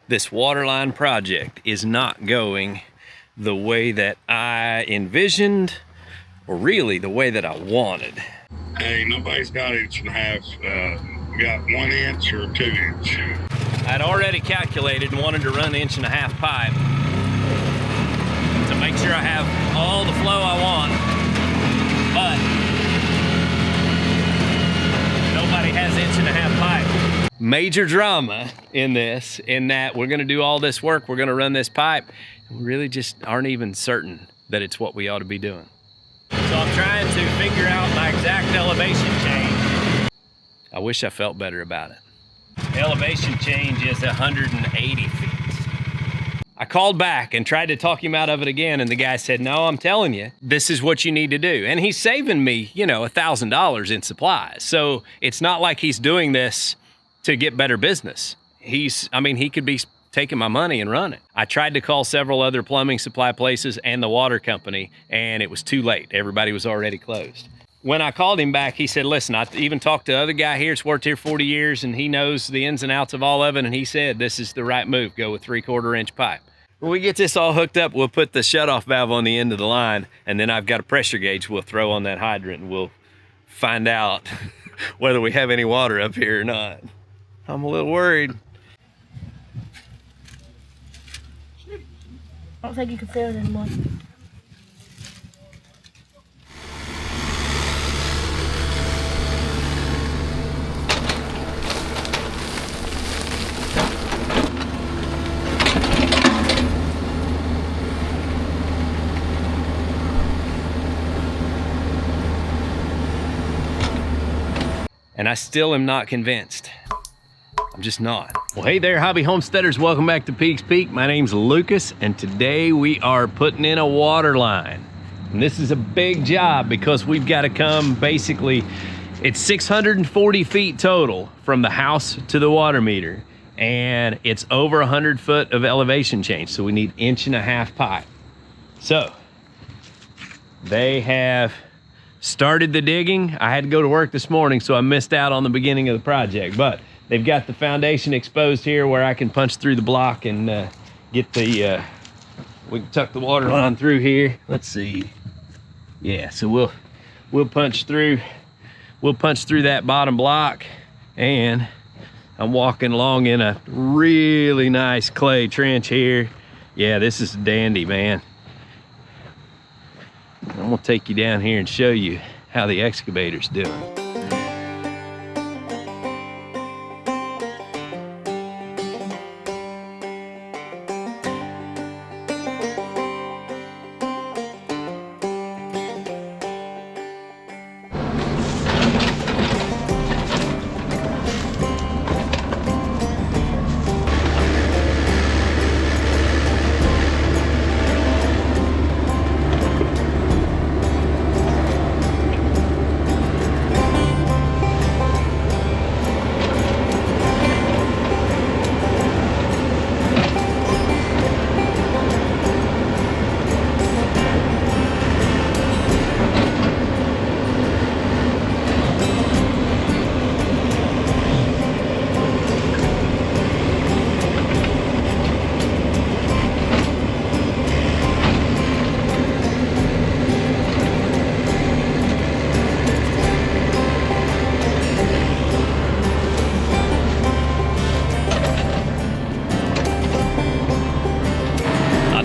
This waterline project is not going the way that I envisioned, or really the way that I wanted. Hey, nobody's got 1.5 got 1 inch or 2 inch. I'd already calculated and wanted to run 1.5 pipe to make sure I have all the flow I want, but nobody has 1.5 pipe. Major drama in this, in that we're gonna do all this work, we're gonna run this pipe, and we really just aren't even certain that it's what we ought to be doing. So I'm trying to figure out my exact elevation change. I wish I felt better about it. The elevation change is 180 feet. I called back and tried to talk him out of it again, and the guy said, no, I'm telling you, this is what you need to do. And he's saving me, you know, $1,000 in supplies. So it's not like he's doing this to get better business. I mean, he could be taking my money and running. I tried to call several other plumbing supply places and the water company, and it was too late. Everybody was already closed. When I called him back, he said, listen, I even talked to the other guy here, it's worked here 40 years, and he knows the ins and outs of all of it, and he said, this is the right move, go with 3/4 inch pipe. When we get this all hooked up, we'll put the shutoff valve on the end of the line, and then I've got a pressure gauge we'll throw on that hydrant, and we'll find out whether we have any water up here or not. I'm a little worried. I don't think you can feel it anymore. And I still am not convinced. I'm just not. Well, hey there, hobby homesteaders. Welcome back to Peak's Peak. My name's Lucas, and today we are putting in a water line. And this is a big job because we've got to come basically, it's 640 feet total from the house to the water meter, and it's over 100 foot of elevation change. So we need 1.5 pipe. So they have started the digging. I had to go to work this morning, so I missed out on the beginning of the project, but they've got the foundation exposed here where I can punch through the block and get the, we can tuck the water line through here. Let's see. Yeah, so we'll punch through that bottom block, and I'm walking along in a really nice clay trench here. Yeah, this is dandy, man. I'm gonna take you down here and show you how the excavator's doing.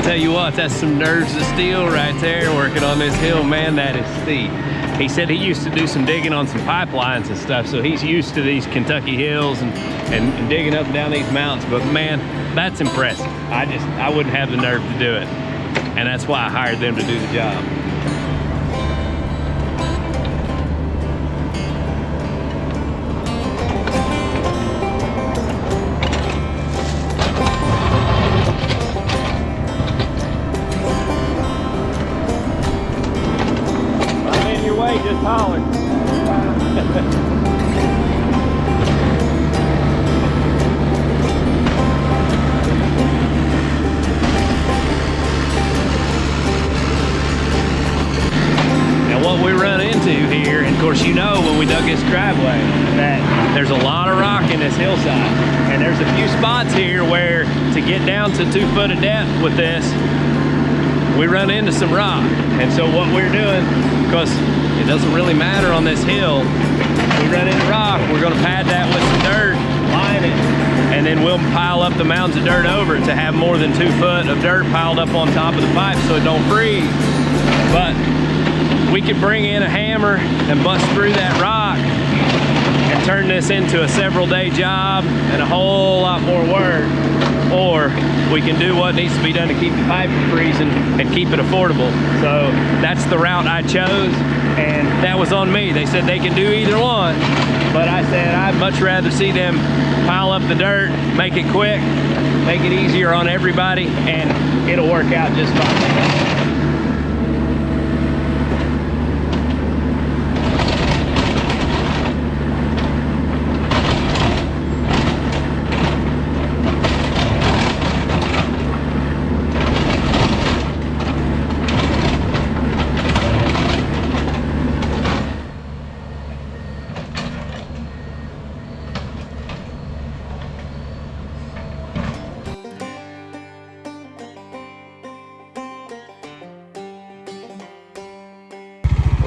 Tell you what, that's some nerves of steel right there working on this hill, man. That is steep. He said he used to do some digging on some pipelines and stuff, so he's used to these Kentucky hills and digging up and down these mountains, but man, that's impressive. I wouldn't have the nerve to do it, and that's why I hired them to do the job. Just holler. Now what we run into here, and of course you know when we dug this driveway that there's a lot of rock in this hillside, and there's a few spots here where to get down to 2 foot of depth with this, we run into some rock. And so what we're doing, because it doesn't really matter on this hill, we run into rock, we're gonna pad that with some dirt, line it, and then we'll pile up the mounds of dirt over it to have more than 2 foot of dirt piled up on top of the pipe so it don't freeze. But we could bring in a hammer and bust through that rock and turn this into a several day job and a whole lot more work. Or we can do what needs to be done to keep the pipe from freezing and keep it affordable. So that's the route I chose, and that was on me. They said they can do either one, but I said I'd much rather see them pile up the dirt, make it quick, make it easier on everybody, and it'll work out just fine.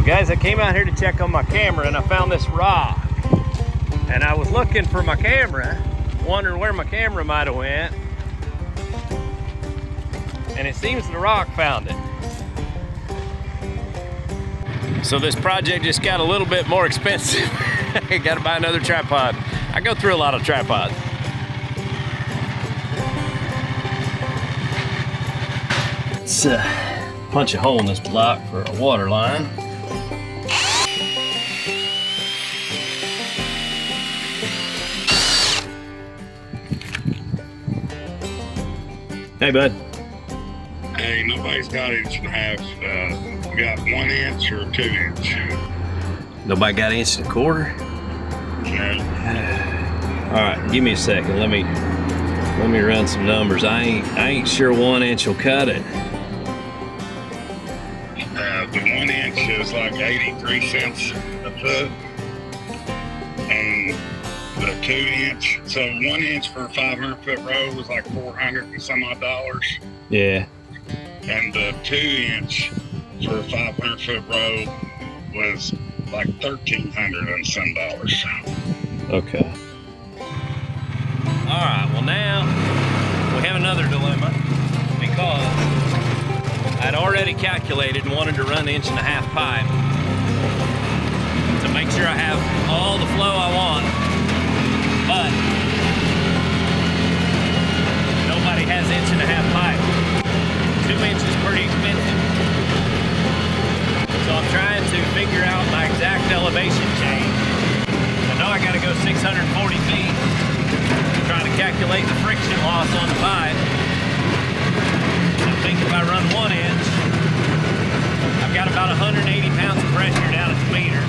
Guys, I came out here to check on my camera and I found this rock. And I was looking for my camera, wondering where my camera might have went. And it seems the rock found it. So this project just got a little bit more expensive. I gotta buy another tripod. I go through a lot of tripods. Let's punch a hole in this block for a water line. Hey, bud. Hey, nobody's got 1.5 inch. We got 1 inch or 2 inch. Nobody got 1.25 inch? No. All right, give me a second. Let me run some numbers. I ain't sure 1 inch will cut it. The 1 inch is like 83 cents a foot, and the 2 inch, so 1 inch for a 500 foot row was like $400 and some odd dollars. Yeah. And the 2 inch for a 500 foot row was like $1,300 and some dollars. Okay. All right, well now we have another dilemma, because I'd already calculated and wanted to run 1.5 inch pipe to make sure I have all the flow I want. But nobody has 1.5 inch pipe. 2 inch is pretty expensive. So I'm trying to figure out my exact elevation change. I know I gotta go 640 feet. I'm trying to calculate the friction loss on the pipe. I think if I run 1 inch, I've got about 180 pounds of pressure down at the meter.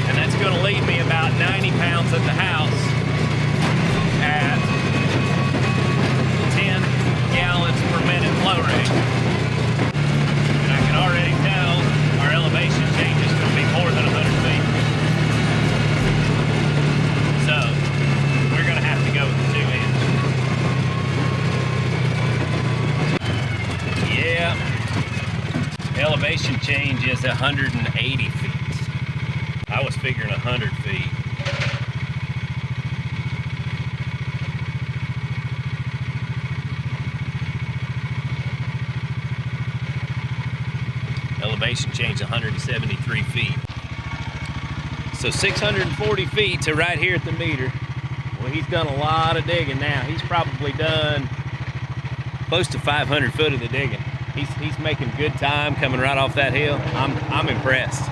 And that's going to leave me about 90 pounds at the house at 10 gallons per minute flow rate. And I can already tell our elevation change is going to be more than 100 feet. So we're going to have to go with the 2 inch. Yeah, elevation change is 180 feet. I was figuring 100 feet. Elevation change 173 feet. So 640 feet to right here at the meter. Well, he's done a lot of digging now. He's probably done close to 500 foot of the digging. He's making good time coming right off that hill. I'm impressed.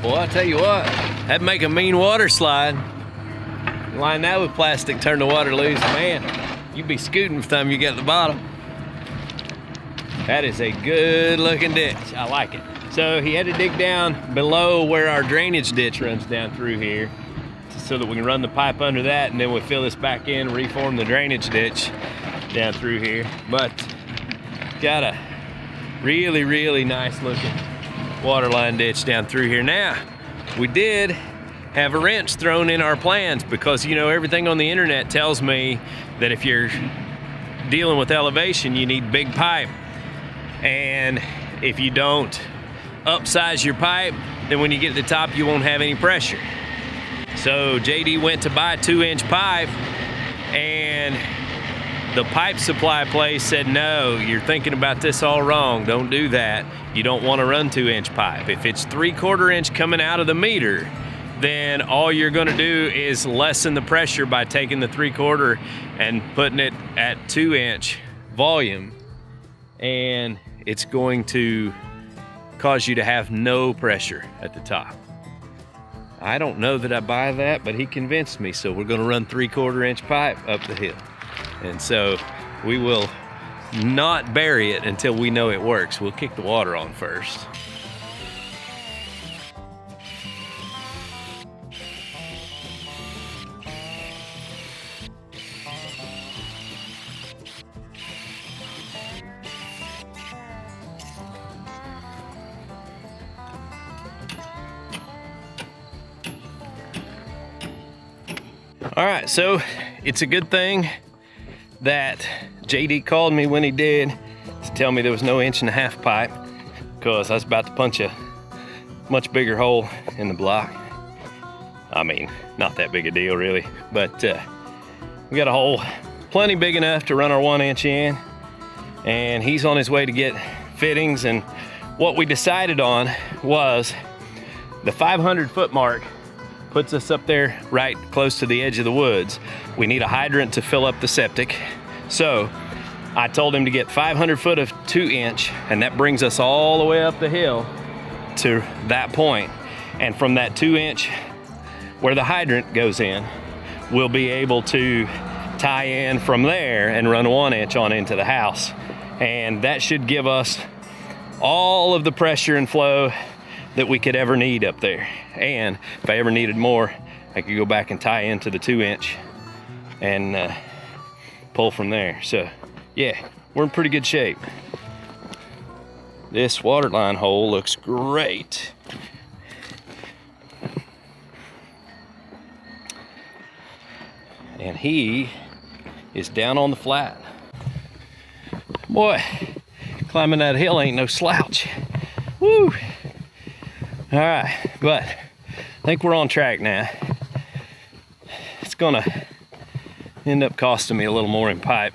Boy, I tell you what, that'd make a mean water slide. Line that with plastic, turn the water loose, man. You'd be scooting from the time you get to the bottom. That is a good looking ditch. I like it. So he had to dig down below where our drainage ditch runs down through here so that we can run the pipe under that, and then we fill this back in, reform the drainage ditch down through here. But got a really, really nice looking water line ditch down through here. Now, we did have a wrench thrown in our plans because, you know, everything on the internet tells me that if you're dealing with elevation, you need big pipe. And if you don't upsize your pipe, then when you get to the top, you won't have any pressure. So JD went to buy a 2-inch pipe, and the pipe supply place said, no, you're thinking about this all wrong. Don't do that. You don't want to run 2-inch pipe. If it's 3/4 inch coming out of the meter, then all you're going to do is lessen the pressure by taking the 3/4 and putting it at 2-inch volume, and it's going to cause you to have no pressure at the top. I don't know that I buy that, but he convinced me, so we're going to run 3/4 inch pipe up the hill. And so we will not bury it until we know it works. We'll kick the water on first. All right, so it's a good thing that JD called me when he did to tell me there was no 1.5 inch pipe, because I was about to punch a much bigger hole in the block. I mean, not that big a deal really, but we got a hole plenty big enough to run our 1 inch in, and he's on his way to get fittings. And what we decided on was the 500-foot mark puts us up there right close to the edge of the woods. We need a hydrant to fill up the septic. So I told him to get 500 foot of 2-inch, and that brings us all the way up the hill to that point. And from that 2-inch where the hydrant goes in, we'll be able to tie in from there and run 1 inch on into the house. And that should give us all of the pressure and flow that we could ever need up there. And if I ever needed more, I could go back and tie into the 2-inch and pull from there. So yeah, we're in pretty good shape. This water line hole looks great. And he is down on the flat. Boy, climbing that hill ain't no slouch. Woo! All right, but I think we're on track now. It's gonna end up costing me a little more in pipe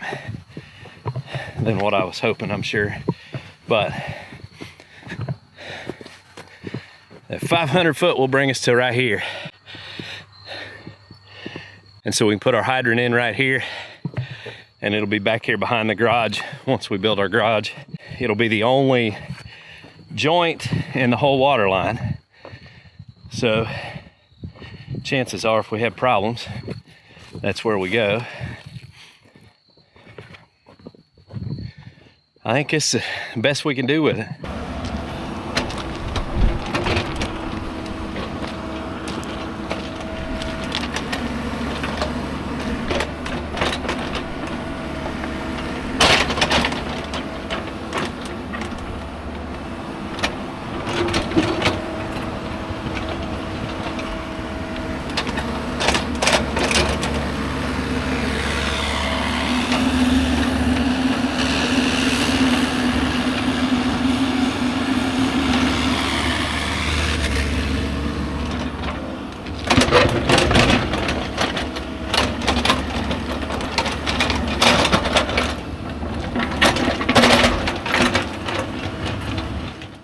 than what I was hoping, I'm sure. But that 500 foot will bring us to right here. And so we can put our hydrant in right here, and it'll be back here behind the garage. Once we build our garage, it'll be the only joint in the whole water line. So chances are, if we have problems, that's where we go. I think it's the best we can do with it.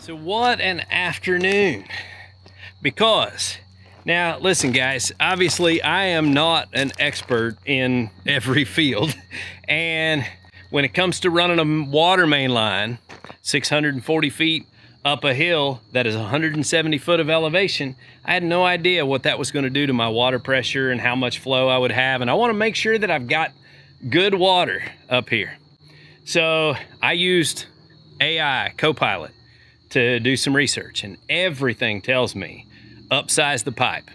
So what an afternoon. Because now listen guys, obviously I am not an expert in every field, and when it comes to running a water main line 640 feet up a hill that is 170 foot of elevation. I had no idea what that was going to do to my water pressure and how much flow I would have. And I want to make sure that I've got good water up here. So I used AI Copilot to do some research, and everything tells me upsize the pipe.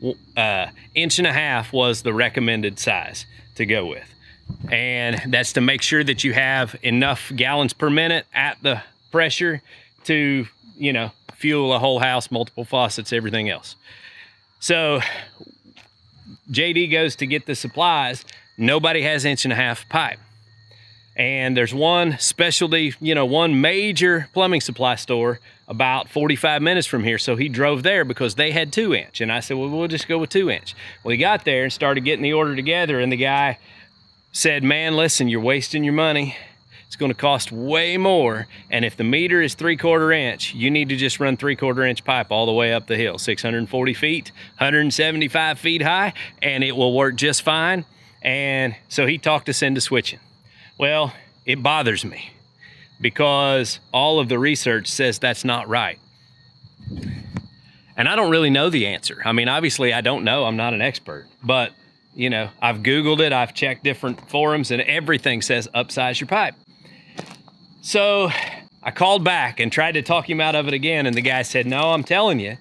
1.5 inches was the recommended size to go with. And that's to make sure that you have enough gallons per minute at the pressure to, you know, fuel a whole house, multiple faucets, everything else. So JD goes to get the supplies. Nobody has 1.5 inch pipe. And there's one specialty, you know, one major plumbing supply store about 45 minutes from here. So he drove there because they had 2 inch. And I said, well, we'll just go with 2 inch. Well, he got there and started getting the order together, and the guy said, man, listen, you're wasting your money. It's going to cost way more. And if the meter is 3/4 inch, you need to just run 3/4 inch pipe all the way up the hill, 640 feet, 175 feet high, and it will work just fine. And so he talked us into switching. Well, it bothers me because all of the research says that's not right. And I don't really know the answer. I mean, obviously I don't know, I'm not an expert, but you know, I've Googled it, I've checked different forums, and everything says upsize your pipe. So I called back and tried to talk him out of it again, and the guy said, no, I'm telling you,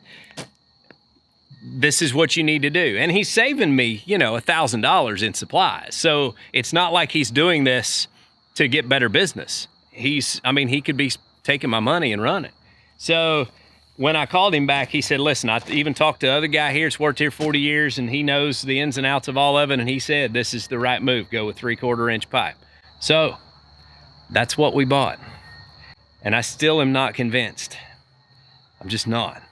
this is what you need to do. And he's saving me, you know, $1,000 in supplies. So it's not like he's doing this to get better business. I mean, he could be taking my money and running. So when I called him back, he said, listen, I even talked to the other guy here that's worked here 40 years, and he knows the ins and outs of all of it. And he said, this is the right move, go with 3/4 inch pipe. So that's what we bought. And I still am not convinced. I'm just not.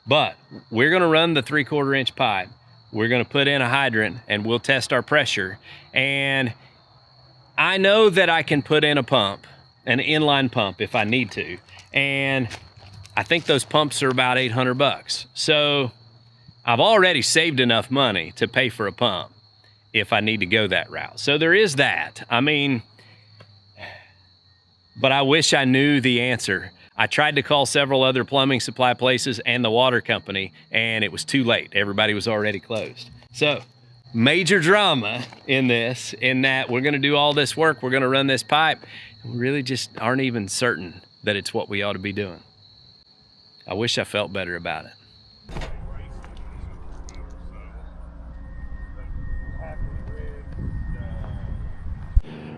But we're gonna run the 3/4 inch pipe. We're gonna put in a hydrant, and we'll test our pressure. And I know that I can put in a pump, an inline pump if I need to. And I think those pumps are about $800. So I've already saved enough money to pay for a pump if I need to go that route. So there is that. I mean, but I wish I knew the answer. I tried to call several other plumbing supply places and the water company, and it was too late. Everybody was already closed. So major drama in this, in that we're gonna do all this work, we're gonna run this pipe, and we really just aren't even certain that it's what we ought to be doing. I wish I felt better about it.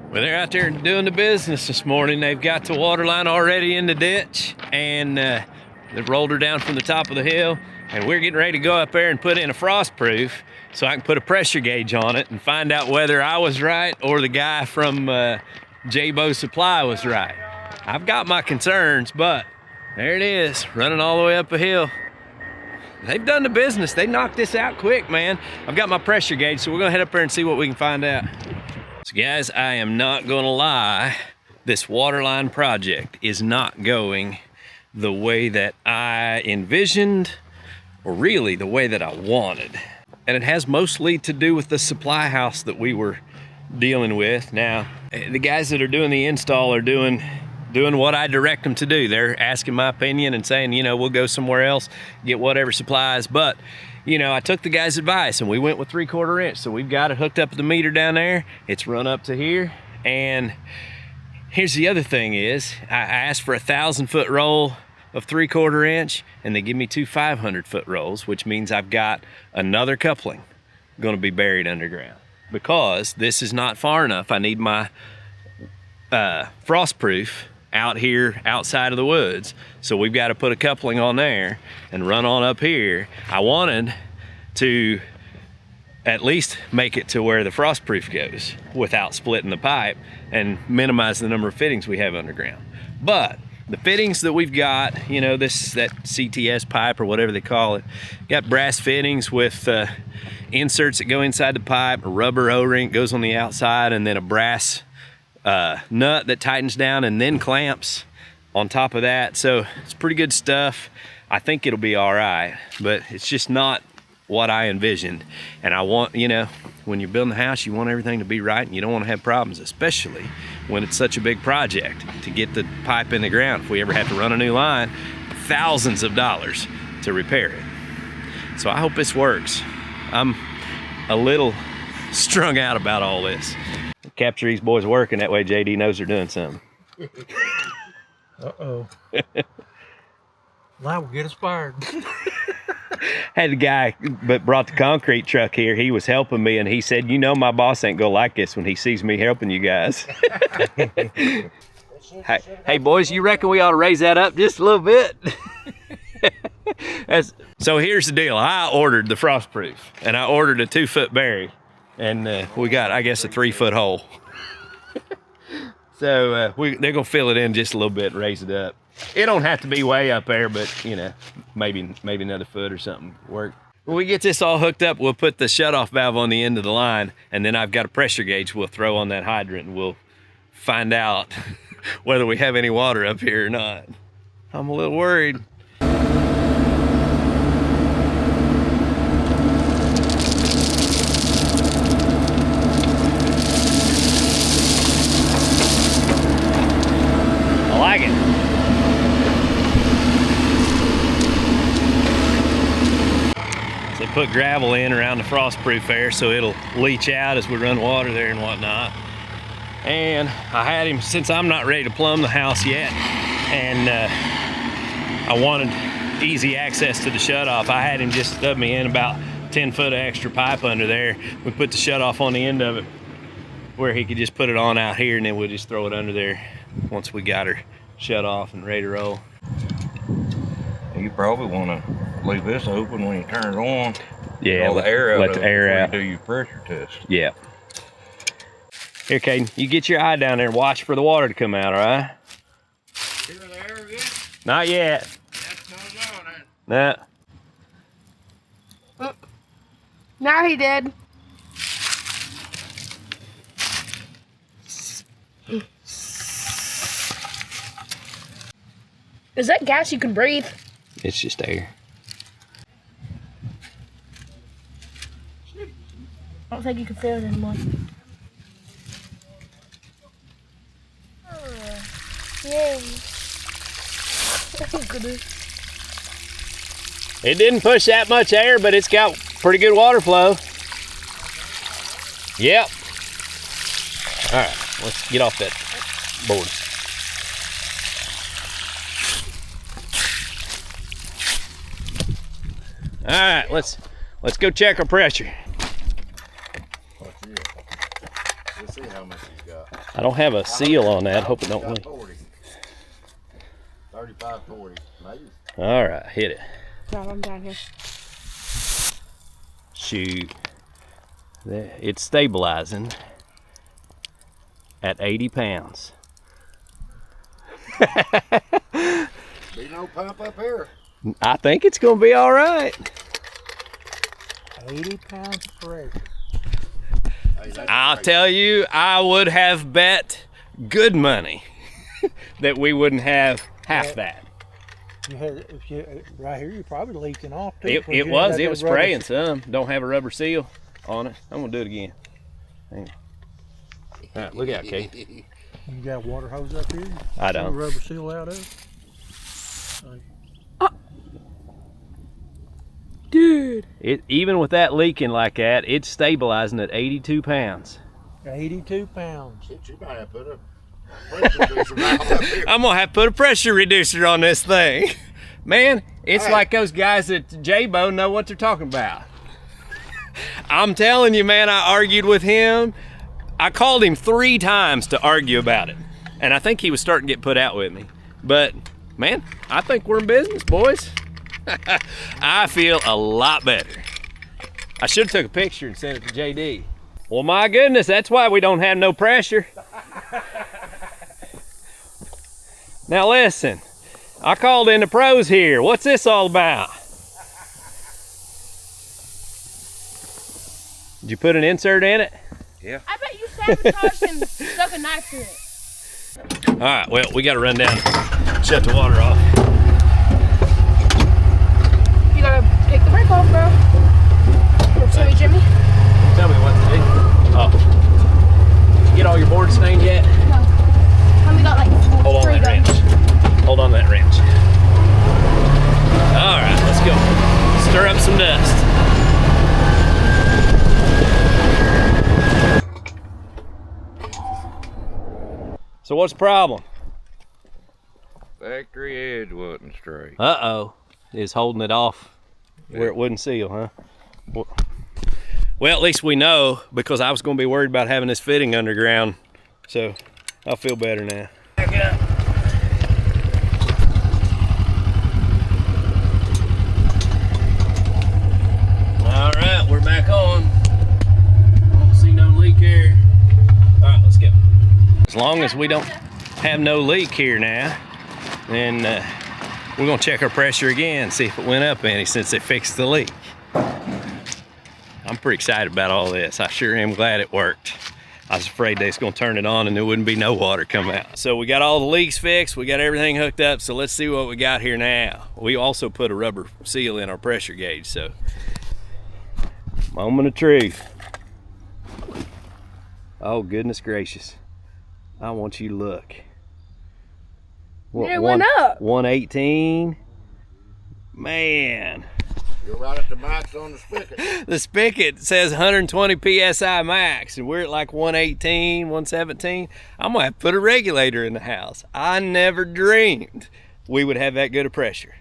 Well, they're out there doing the business this morning. They've got the water line already in the ditch, and they've rolled her down from the top of the hill, and we're getting ready to go up there and put in a frost proof so I can put a pressure gauge on it and find out whether I was right or the guy from J-Bo Supply was right. I've got my concerns, but there it is, running all the way up a hill. They've done the business. They knocked this out quick, man. I've got my pressure gauge, so we're gonna head up there and see what we can find out. So guys, I am not gonna lie, this waterline project is not going the way that I envisioned, or really the way that I wanted. And it has mostly to do with the supply house that we were dealing with. Now, the guys that are doing the install are doing what I direct them to do. They're asking my opinion and saying, you know, we'll go somewhere else, get whatever supplies. But, you know, I took the guy's advice and we went with 3/4 inch. So we've got it hooked up to the meter down there. It's run up to here. And here's the other thing is, I asked for a 1,000-foot roll of 3/4 inch, and they give me 2 500-foot rolls, which means I've got another coupling gonna be buried underground. Because this is not far enough, I need my frost proof out here outside of the woods. So we've got to put a coupling on there and run on up here. I wanted to at least make it to where the frost proof goes without splitting the pipe and minimize the number of fittings we have underground. But the fittings that we've got, you know, that CTS pipe or whatever they call it, got brass fittings with inserts that go inside the pipe, a rubber O-ring goes on the outside, and then a brass nut that tightens down and then clamps on top of that. So it's pretty good stuff. I think it'll be all right, but it's just not what I envisioned. And I want, you know, when you're building a house, you want everything to be right and you don't want to have problems, especially when it's such a big project to get the pipe in the ground. If we ever have to run a new line, thousands of dollars to repair it. So I hope this works. I'm a little strung out about all this. Capture these boys working, that way JD knows they're doing something. Uh-oh. Liable get us fired. Had the guy that brought the concrete truck here, he was helping me and he said, you know my boss ain't gonna like this when he sees me helping you guys. Hey boys, you reckon we ought to raise that up just a little bit? So here's the deal. I ordered the frostproof and I ordered a 2-foot berry and we got, I guess, a 3-foot hole. So they're gonna fill it in just a little bit and raise it up. It don't have to be way up there, but you know, maybe another foot or something work. When we get this all hooked up, we'll put the shutoff valve on the end of the line, and then I've got a pressure gauge we'll throw on that hydrant, and we'll find out whether we have any water up here or not. I'm a little worried. I like it. They put gravel in around the frostproof there so it'll leach out as we run water there and whatnot. And I had him, since I'm not ready to plumb the house yet, and I wanted easy access to the shutoff, I had him just stub me in about 10 foot of extra pipe under there. We put the shutoff on the end of it where he could just put it on out here, and then we'll just throw it under there once we got her shut off and ready to roll. You probably want to leave this open when you turn it on. Yeah, all the air out. Let the air out. You do your pressure test. Yeah. Here, Caden, you get your eye down there and watch for the water to come out, all right? Hear the air yet? Not yet. That's not on it. Nah. Now he did. Is that gas you can breathe? It's just air. I don't think you can feel it anymore. Yay. It didn't push that much air, but it's got pretty good water flow. Yep. All right, let's get off that board. All right, let's go check our pressure. Let's see how much he's got. I don't have a seal on that. Hope it don't leak. 40. 35, 40, maybe. All right, hit it. No, I'm down here. Shoot. It's stabilizing at 80 pounds. Be no pump up here. I think it's gonna be all right. 80 pounds of pressure. Hey, I'll tell you, I would have bet good money that we wouldn't have half that. You had, right here, you're probably leaking off too. It was spraying some. Don't have a rubber seal on it. I'm gonna do it again. Hang on. All right, look out, Kate. You got a water hose up here? I Pull don't. a rubber seal out of it? Dude. Even with that leaking like that, it's stabilizing at 82 pounds. 82 pounds. Shit, you might have put a pressure reducer valve up here. I'm gonna have to put a pressure reducer on this thing. Man, it's Hey. like those guys at J-Bo know what they're talking about. I'm telling you, man, I argued with him. I called him 3 times to argue about it. And I think he was starting to get put out with me. But, man, I think we're in business, boys. I feel a lot better. I should have took a picture and sent it to JD. Well, my goodness, that's why we don't have no pressure. Now listen, I called in the pros here. What's this all about? Did you put an insert in it? Yeah. I bet you sabotaged and stuck a knife through it. All right, well, we got to run down, shut the water off. You gotta take the brake off, bro. Jimmy, Jimmy? Tell me what to do. Oh. Did you get all your boards stained yet? No. I only got like Hold on 3 that done. wrench. Hold on that wrench. All right, let's go. Stir up some dust. So what's the problem? Factory edge wasn't straight. Uh-oh. Is holding it off where it wouldn't seal, huh? Well, at least we know, because I was going to be worried about having this fitting underground. So I'll feel better now. Back it up. All right, we're back on. Don't see no leak here. All right, let's go. As long as we don't have no leak here now, then we're gonna check our pressure again, see if it went up any since they fixed the leak. I'm pretty excited about all this. I sure am glad it worked. I was afraid they was gonna turn it on and there wouldn't be no water come out. So we got all the leaks fixed, we got everything hooked up, so let's see what we got here now. We also put a rubber seal in our pressure gauge, so. Moment of truth. Oh, goodness gracious. I want you to look. What, It went up. 118. Man. You're right at the max on the spigot. The spigot says 120 PSI max, and we're at like 118, 117. I'm gonna have to put a regulator in the house. I never dreamed we would have that good of pressure.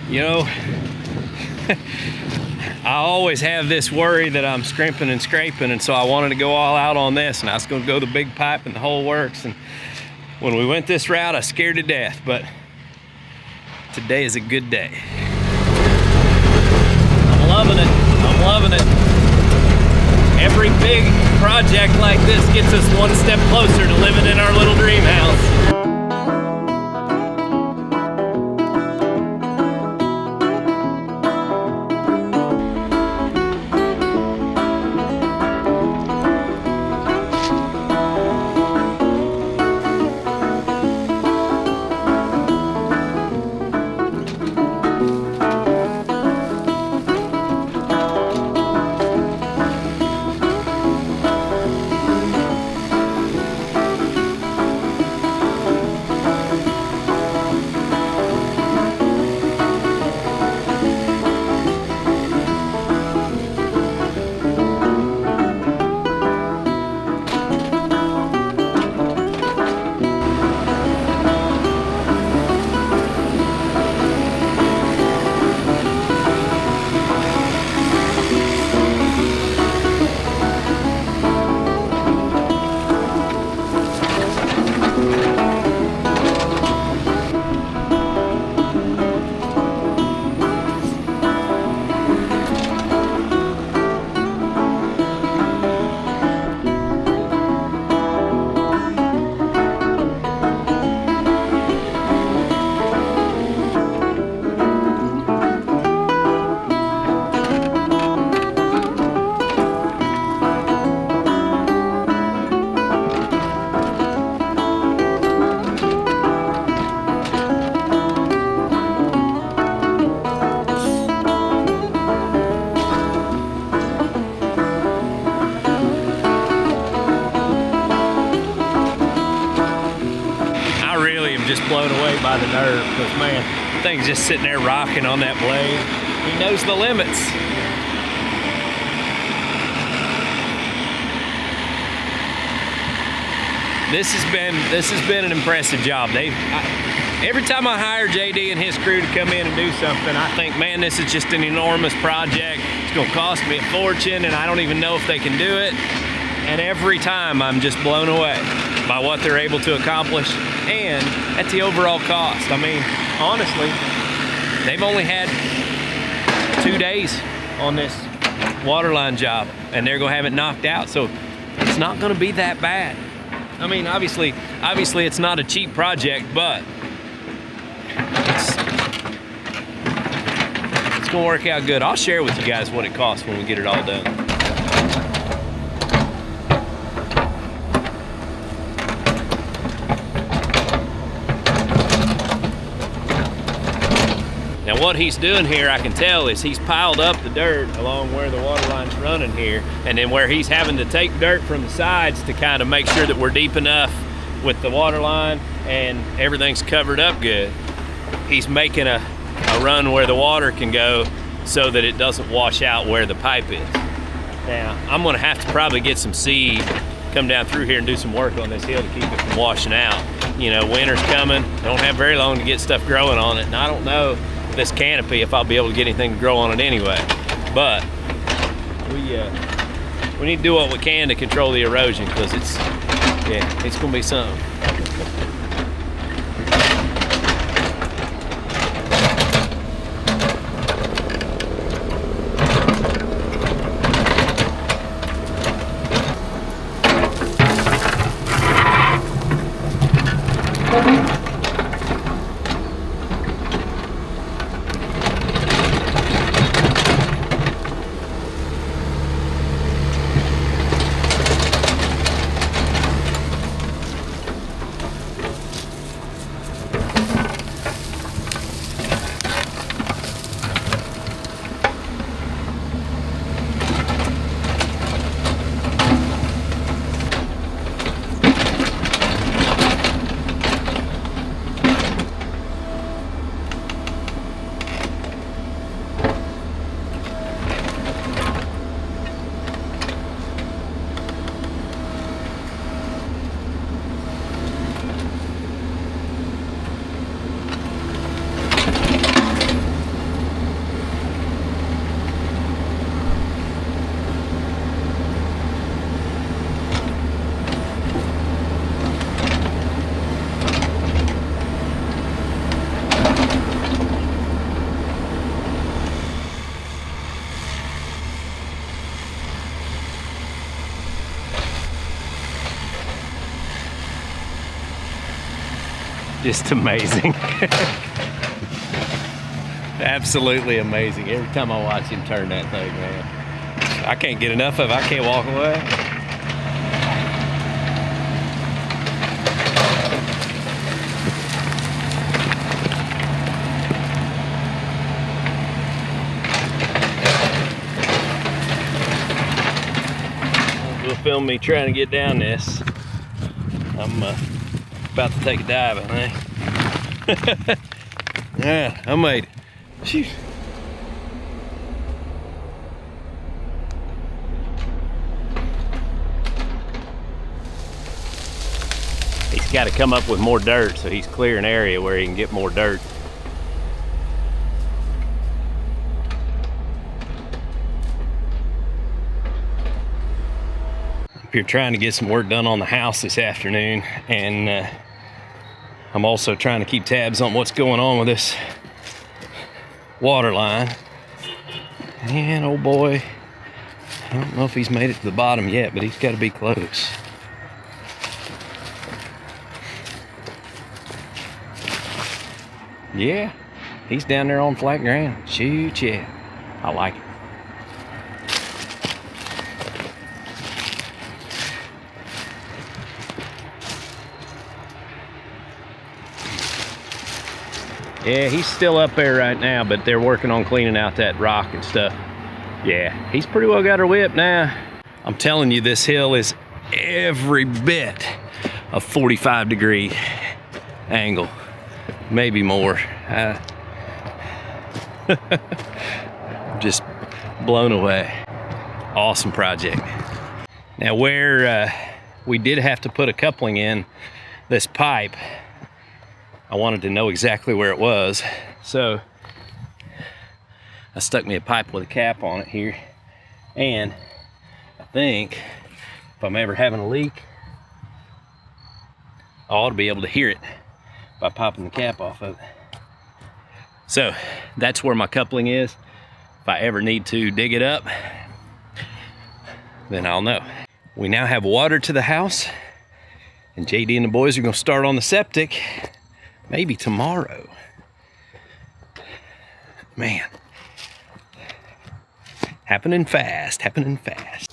You know, I always have this worry that I'm scrimping and scraping, and so I wanted to go all out on this, and I was gonna go the big pipe and the whole works, and when we went this route, I was scared to death, but today is a good day. I'm loving it, I'm loving it. Every big project like this gets us one step closer to living in our little dream house. just blown away by the nerve, because man, the thing's just sitting there rocking on that blade. He knows the limits. This has been an impressive job. Every time I hire JD and his crew to come in and do something, I think, man, this is just an enormous project. It's gonna cost me a fortune, and I don't even know if they can do it. And every time I'm just blown away by what they're able to accomplish and at the overall cost. I mean, honestly, they've only had 2 days on this waterline job, and they're gonna have it knocked out, so it's not gonna be that bad. I mean, obviously it's not a cheap project, but it's gonna work out good. I'll share with you guys what it costs when we get it all done. Now what he's doing here, I can tell, is he's piled up the dirt along where the water line's running here, and then where he's having to take dirt from the sides to kind of make sure that we're deep enough with the water line and everything's covered up good. He's making a run where the water can go so that it doesn't wash out where the pipe is. Now, I'm gonna have to probably get some seed, come down through here and do some work on this hill to keep it from washing out. You know, winter's coming, don't have very long to get stuff growing on it, and I don't know this canopy if I'll be able to get anything to grow on it anyway. But we need to do what we can to control the erosion, because it's gonna be something. Just amazing. Absolutely amazing. Every time I watch him turn that thing, man, I can't get enough of it. I can't walk away. You'll film me trying to get down this. I'm about to take a dive, I think. Yeah, I made it. Shoot. He's got to come up with more dirt, so he's clearing an area where he can get more dirt. Up here trying to get some work done on the house this afternoon, and I'm also trying to keep tabs on what's going on with this water line. And oh boy, I don't know if he's made it to the bottom yet, but he's got to be close. Yeah, he's down there on flat ground. Shoot, yeah, I like it. Yeah, he's still up there right now, but they're working on cleaning out that rock and stuff. Yeah, he's pretty well got her whipped now. I'm telling you, this hill is every bit a 45-degree angle. maybe more. Just blown away. Awesome project. Now where we did have to put a coupling in this pipe, I wanted to know exactly where it was. So I stuck me a pipe with a cap on it here. And I think if I'm ever having a leak, I ought to be able to hear it by popping the cap off of it. So that's where my coupling is. If I ever need to dig it up, then I'll know. We now have water to the house, and JD and the boys are gonna start on the septic maybe tomorrow. Man, happening fast, happening fast.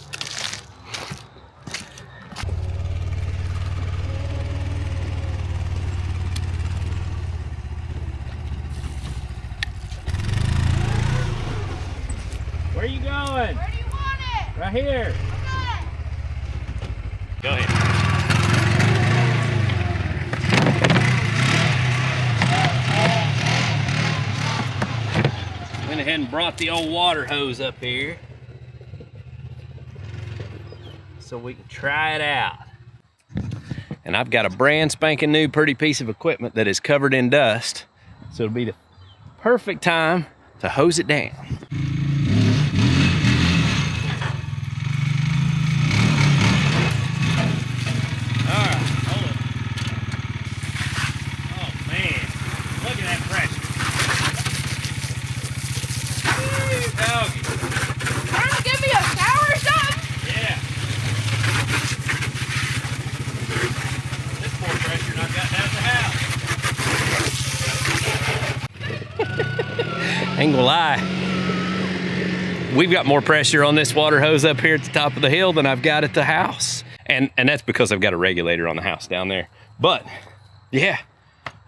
Where are you going? Where do you want it? Right here. Okay. Go ahead. Went ahead and brought the old water hose up here so we can try it out. And I've got a brand spanking new pretty piece of equipment that is covered in dust, so it'll be the perfect time to hose it down. Ain't gonna lie, we've got more pressure on this water hose up here at the top of the hill than I've got at the house. And that's because I've got a regulator on the house down there. But yeah,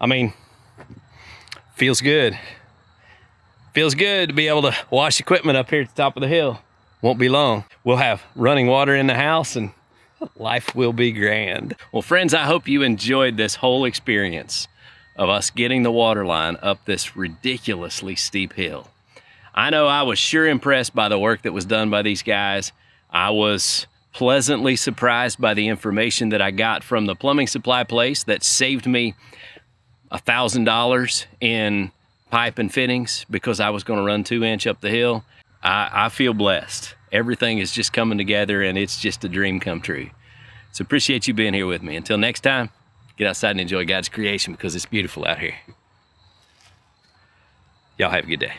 I mean, feels good. Feels good to be able to wash equipment up here at the top of the hill. Won't be long. We'll have running water in the house and life will be grand. Well, friends, I hope you enjoyed this whole experience of us getting the water line up this ridiculously steep hill. I know I was sure impressed by the work that was done by these guys. I was pleasantly surprised by the information that I got from the plumbing supply place that saved me $1,000 in pipe and fittings because I was gonna run 2-inch up the hill. I feel blessed. Everything is just coming together and it's just a dream come true. So appreciate you being here with me. Until next time, get outside and enjoy God's creation because it's beautiful out here. Y'all have a good day.